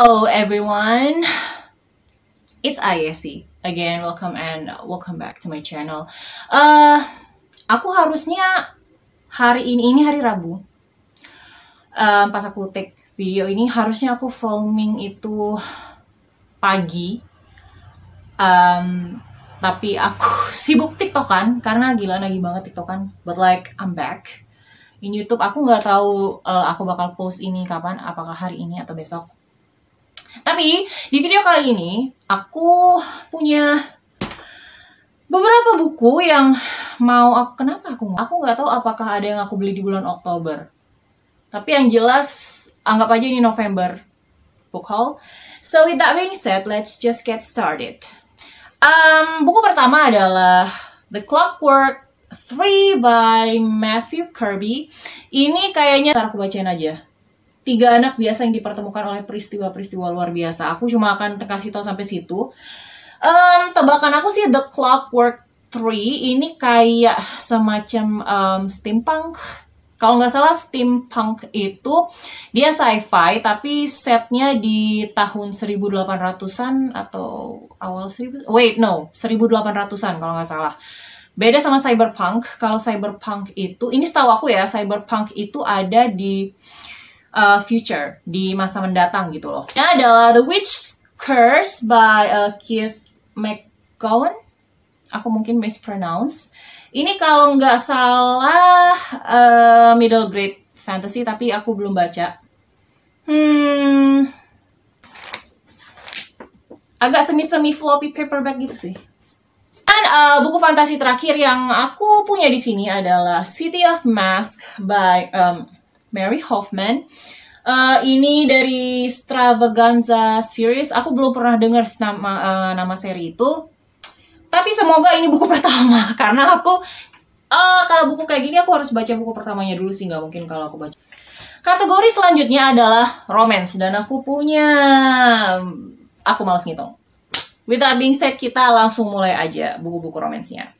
Hello everyone, it's Ayesi. Again, welcome back to my channel. Aku harusnya ini hari Rabu. Pas aku take video ini harusnya aku filming itu pagi. Tapi aku sibuk TikTokan karena gila lagi banget TikTokan. But like I'm back in YouTube. Aku nggak tahu aku bakal post ini kapan, apakah hari ini atau besok. Tapi di video kali ini aku punya beberapa buku yang mau kenapa aku nggak tahu apakah ada yang aku beli di bulan Oktober. Tapi yang jelas anggap aja ini November book haul. So with that being said, let's just get started. Buku pertama adalah The Clockwork 3 by Matthew Kirby. Ini kayaknya ntar aku bacain aja. 3 anak biasa yang dipertemukan oleh peristiwa-peristiwa luar biasa. Aku cuma akan kasih tahu sampai situ. Tebakan aku sih The Clockwork 3 ini kayak semacam steampunk. Kalau nggak salah steampunk itu dia sci-fi tapi setnya di tahun 1800-an atau awal 1800-an kalau nggak salah. Beda sama cyberpunk. Kalau cyberpunk itu, ini setahu aku ya, cyberpunk itu ada di future, di masa mendatang gitu loh. Ini adalah The Witch's Curse by Keith McGowan. Aku mungkin mispronounce. Ini kalau nggak salah middle grade fantasy, tapi aku belum baca. Agak semi-semi floppy paperback gitu sih. Dan buku fantasi terakhir yang aku punya di sini adalah City of Masks by Mary Hoffman. Ini dari Stravaganza series. Aku belum pernah dengar nama seri itu. Tapi semoga ini buku pertama. Karena aku kalau buku kayak gini aku harus baca buku pertamanya dulu sih. Nggak mungkin kalau aku baca. Kategori selanjutnya adalah romance. Dan aku malas ngitung. With that being said, kita langsung mulai aja buku-buku romansnya.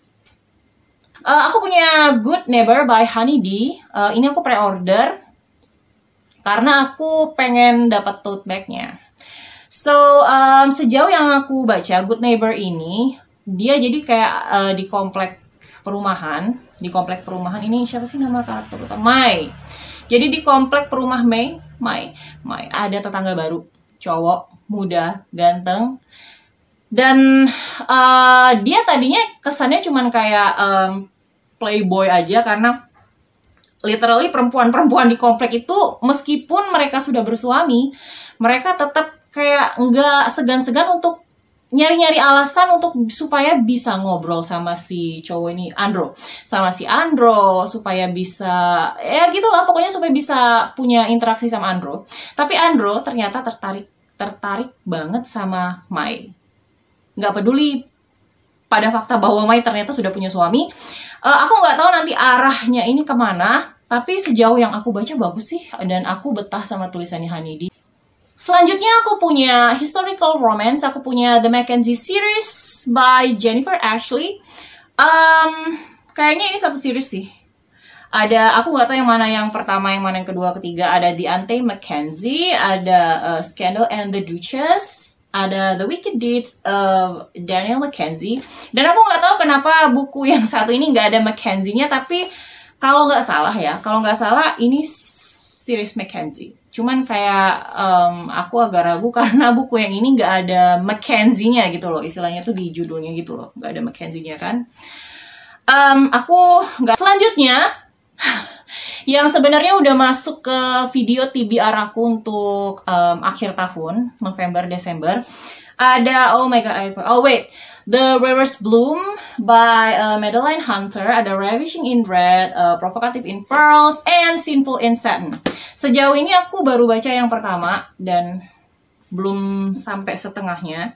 Aku punya Good Neighbor by Honey D. Ini aku pre-order karena aku pengen dapat tote bag-nya. So, sejauh yang aku baca, Good Neighbor ini dia jadi kayak di komplek perumahan. Di komplek perumahan ini siapa sih nama karakter utama? Mai. Jadi di komplek perumahan Mai ada tetangga baru, cowok, muda, ganteng. Dan dia tadinya kesannya cuman kayak playboy aja karena literally perempuan-perempuan di komplek itu meskipun mereka sudah bersuami, mereka tetap kayak nggak segan-segan untuk nyari-nyari alasan supaya bisa ngobrol sama si cowok ini, sama si Andro supaya bisa ya gitulah pokoknya supaya bisa punya interaksi sama Andro. Tapi Andro ternyata tertarik banget sama Mai. Nggak peduli pada fakta bahwa Mai ternyata sudah punya suami. Aku nggak tahu nanti arahnya ini kemana, tapi sejauh yang aku baca bagus sih, dan aku betah sama tulisannya Honey D. Selanjutnya aku punya historical romance, aku punya The Mackenzie series by Jennifer Ashley. Kayaknya ini satu series sih. Aku nggak tahu yang mana yang pertama, yang mana yang kedua, ketiga. Ada The Ante Mackenzie, ada Scandal and the Duchess, ada The Wicked Deeds of Daniel Mackenzie. Dan aku nggak tahu kenapa buku yang satu ini nggak ada Mackenzie-nya, tapi kalau nggak salah ini series Mackenzie. Cuman kayak aku agak ragu karena buku yang ini nggak ada Mackenzie-nya gitu loh. Istilahnya tuh di judulnya gitu loh, nggak ada Mackenzie-nya kan. Selanjutnya yang sebenarnya udah masuk ke video TBR aku untuk akhir tahun, November, Desember. Ada, The Rarest Bloom by Madeline Hunter. Ada Ravishing in Red, Provocative in Pearls, and Sinful in Satin. Sejauh ini aku baru baca yang pertama dan belum sampai setengahnya.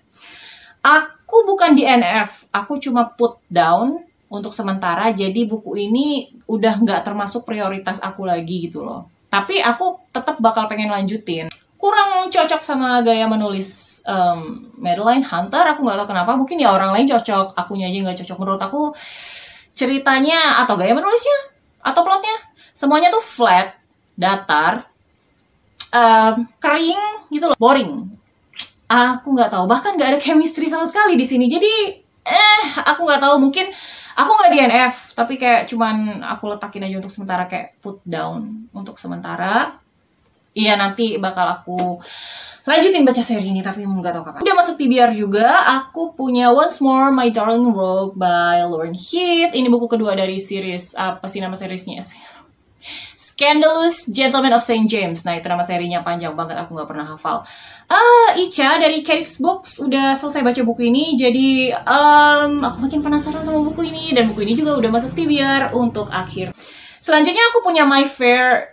Aku bukan DNF, aku cuma put down untuk sementara, jadi buku ini udah nggak termasuk prioritas aku lagi gitu loh. Tapi aku tetap bakal pengen lanjutin. Kurang cocok sama gaya menulis Madeline Hunter, aku nggak tahu kenapa. Mungkin ya orang lain cocok, akunya aja nggak cocok. Menurut aku ceritanya atau gaya menulisnya atau plotnya semuanya tuh flat, datar. kering gitu loh, boring. Aku nggak tahu, bahkan nggak ada chemistry sama sekali di sini. Jadi aku nggak tahu, mungkin aku nggak DNF, tapi kayak cuman aku letakin aja untuk sementara, kayak put down untuk sementara. Iya, nanti bakal aku lanjutin baca seri ini, tapi nggak tahu kapan. Udah masuk TBR juga, aku punya Once More My Darling Rogue by Lauren Heath. Ini buku kedua dari series, apa sih nama seriesnya? Scandalous Gentlemen of St. James. Nah, itu nama serinya, panjang banget, aku nggak pernah hafal. Ica dari Cadix Books udah selesai baca buku ini, jadi aku makin penasaran sama buku ini, dan buku ini juga udah masuk TBR untuk akhir. Selanjutnya aku punya My Fair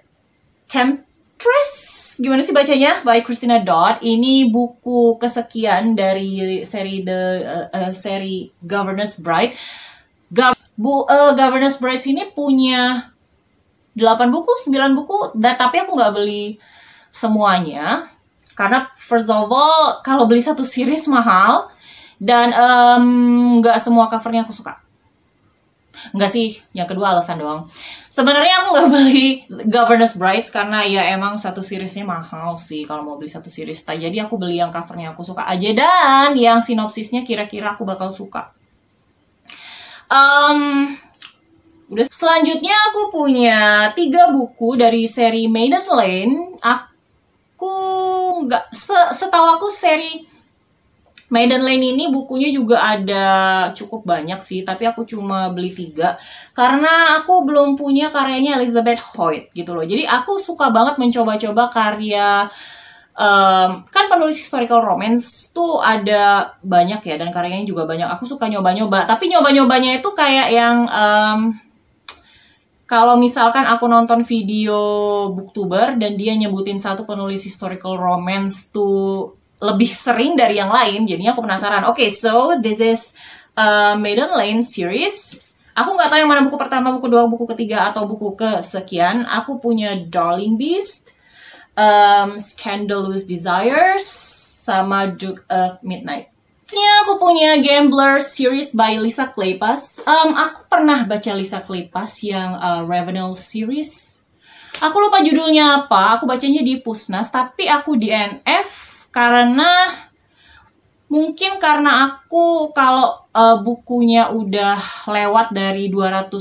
Temptress, gimana sih bacanya, by Christina Dodd. Ini buku kesekian dari seri seri Governess Bride. Governess Bride ini punya 8 buku, 9 buku, tapi aku nggak beli semuanya. Karena first of all, kalau beli satu series mahal, dan nggak semua covernya aku suka. Nggak sih, yang kedua alasan doang. Sebenarnya aku nggak beli Governess Bride karena ya emang satu seriesnya mahal sih kalau mau beli satu series. Jadi aku beli yang covernya aku suka aja, dan yang sinopsisnya kira-kira aku bakal suka. Udah. Selanjutnya aku punya 3 buku dari seri Maiden Lane. Setahu aku seri Maiden Lane ini bukunya juga ada cukup banyak sih, tapi aku cuma beli 3 karena aku belum punya karyanya Elizabeth Hoyt gitu loh. Jadi aku suka banget mencoba-coba karya, kan penulis historical romance tuh ada banyak ya, dan karyanya juga banyak. Aku suka nyoba-nyoba, tapi nyoba-nyobanya itu kayak yang kalau misalkan aku nonton video booktuber dan dia nyebutin satu penulis historical romance tuh lebih sering dari yang lain, jadinya aku penasaran. Oke, so this is Maiden Lane series. Aku nggak tahu yang mana buku pertama, buku kedua, buku ketiga, atau buku kesekian. Aku punya Darling Beast, Scandalous Desires, sama Duke of Midnight. Aku punya Gambler series by Lisa Kleypas. Aku pernah baca Lisa Kleypas yang Ravenel series. Aku lupa judulnya apa, aku bacanya di Pusnas, tapi aku DNF karena mungkin karena aku kalau bukunya udah lewat dari 200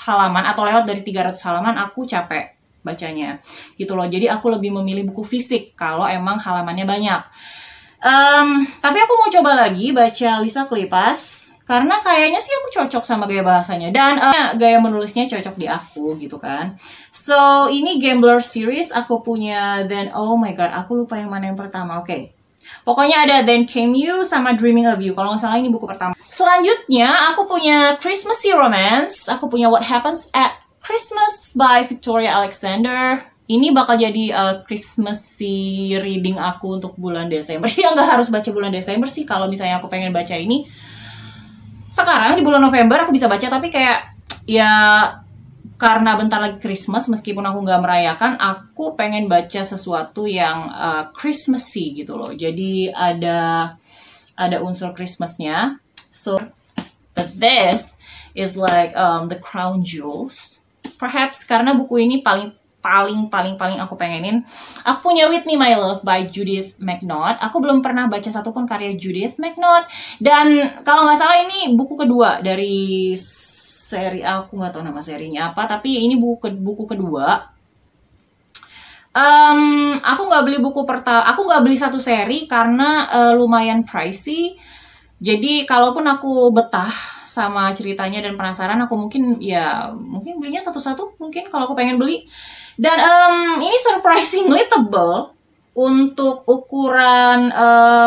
halaman atau lewat dari 300 halaman, aku capek bacanya gitu loh. Jadi aku lebih memilih buku fisik kalau emang halamannya banyak. Tapi aku mau coba lagi baca Lisa Kleypas karena kayaknya sih aku cocok sama gaya bahasanya, dan gaya menulisnya cocok di aku gitu kan. So ini Gambler series. Aku punya Then, oh my god, aku lupa yang mana yang pertama. Oke. Pokoknya ada Then Came You sama Dreaming of You. Kalau nggak salah ini buku pertama. Selanjutnya aku punya Christmassy Romance. Aku punya What Happens at Christmas by Victoria Alexander. Ini bakal jadi Christmassy reading aku untuk bulan Desember. Ya nggak harus baca bulan Desember sih. Kalau misalnya aku pengen baca ini sekarang di bulan November aku bisa baca. Tapi kayak ya karena bentar lagi Christmas, meskipun aku nggak merayakan, aku pengen baca sesuatu yang Christmassy gitu loh. Jadi ada unsur Christmasnya. So, but this is like the crown jewels. Perhaps karena buku ini paling aku pengenin. Aku punya Whitney My Love by Judith McNaught. Aku belum pernah baca satupun karya Judith McNaught. Dan kalau nggak salah ini buku kedua dari seri, aku nggak tahu nama serinya apa, tapi ini buku kedua. Aku nggak beli buku pertama, aku nggak beli satu seri karena lumayan pricey. Jadi kalaupun aku betah sama ceritanya dan penasaran, aku mungkin belinya satu-satu mungkin kalau aku pengen beli. Dan ini surprisingly tebal untuk ukuran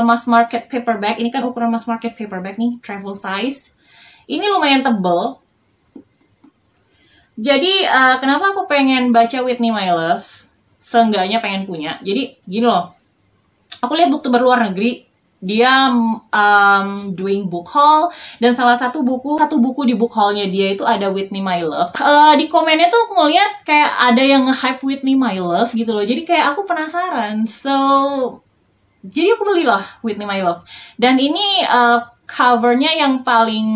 mass market paperback. Ini kan ukuran mass market paperback nih, travel size. Ini lumayan tebal. Jadi kenapa aku pengen baca Whitney My Love? Seenggaknya pengen punya. Jadi gini loh, aku lihat booktuber luar negeri, dia doing book haul, dan salah satu buku di book haulnya dia itu ada Whitney My Love. Di komennya tuh aku ngeliat kayak ada yang nge-hype Whitney My Love gitu loh. Jadi kayak aku penasaran. Jadi aku belilah Whitney My Love. Dan ini covernya yang paling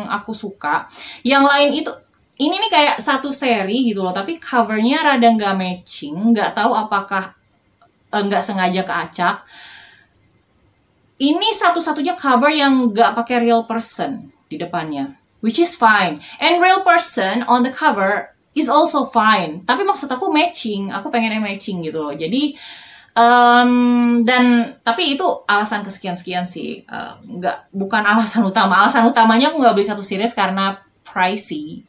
aku suka. Yang lain itu ini nih kayak satu seri gitu loh, tapi covernya rada nggak matching, nggak tahu apakah nggak sengaja keacak. Ini satu-satunya cover yang nggak pakai real person di depannya, which is fine. And real person on the cover is also fine. Tapi maksud aku matching, aku pengennya matching gitu loh. Jadi tapi itu alasan kesekian-sekian sih, bukan alasan utama. Alasan utamanya aku nggak beli satu series karena pricey.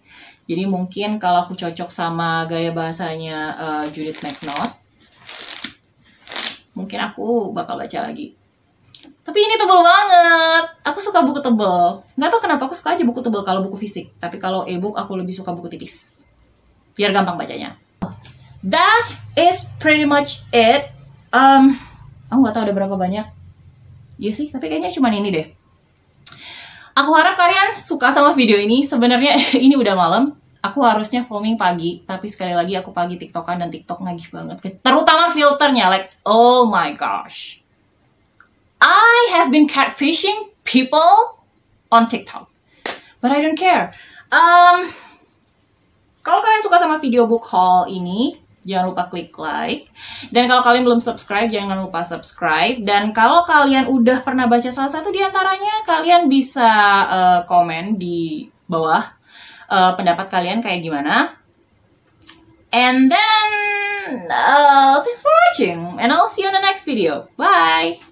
Jadi mungkin kalau aku cocok sama gaya bahasanya Judith McNaught, mungkin aku bakal baca lagi. Tapi ini tebel banget. Aku suka buku tebel. Nggak tahu kenapa aku suka aja buku tebel kalau buku fisik. Tapi kalau e-book aku lebih suka buku tipis. Biar gampang bacanya. That is pretty much it. Aku nggak tahu ada berapa banyak. Iya sih, tapi kayaknya cuma ini deh. Aku harap kalian suka sama video ini. Sebenarnya ini udah malam. Aku harusnya filming pagi, tapi sekali lagi aku pagi TikTokan dan TikTok nagih banget. Terutama filternya, like oh my gosh. I have been catfishing people on TikTok, but I don't care. Kalau kalian suka sama video book haul ini, jangan lupa klik like. Dan kalau kalian belum subscribe, jangan lupa subscribe. Dan kalau kalian udah pernah baca salah satu di antaranya, kalian bisa komen di bawah pendapat kalian kayak gimana. And then, thanks for watching. And I'll see you in the next video. Bye!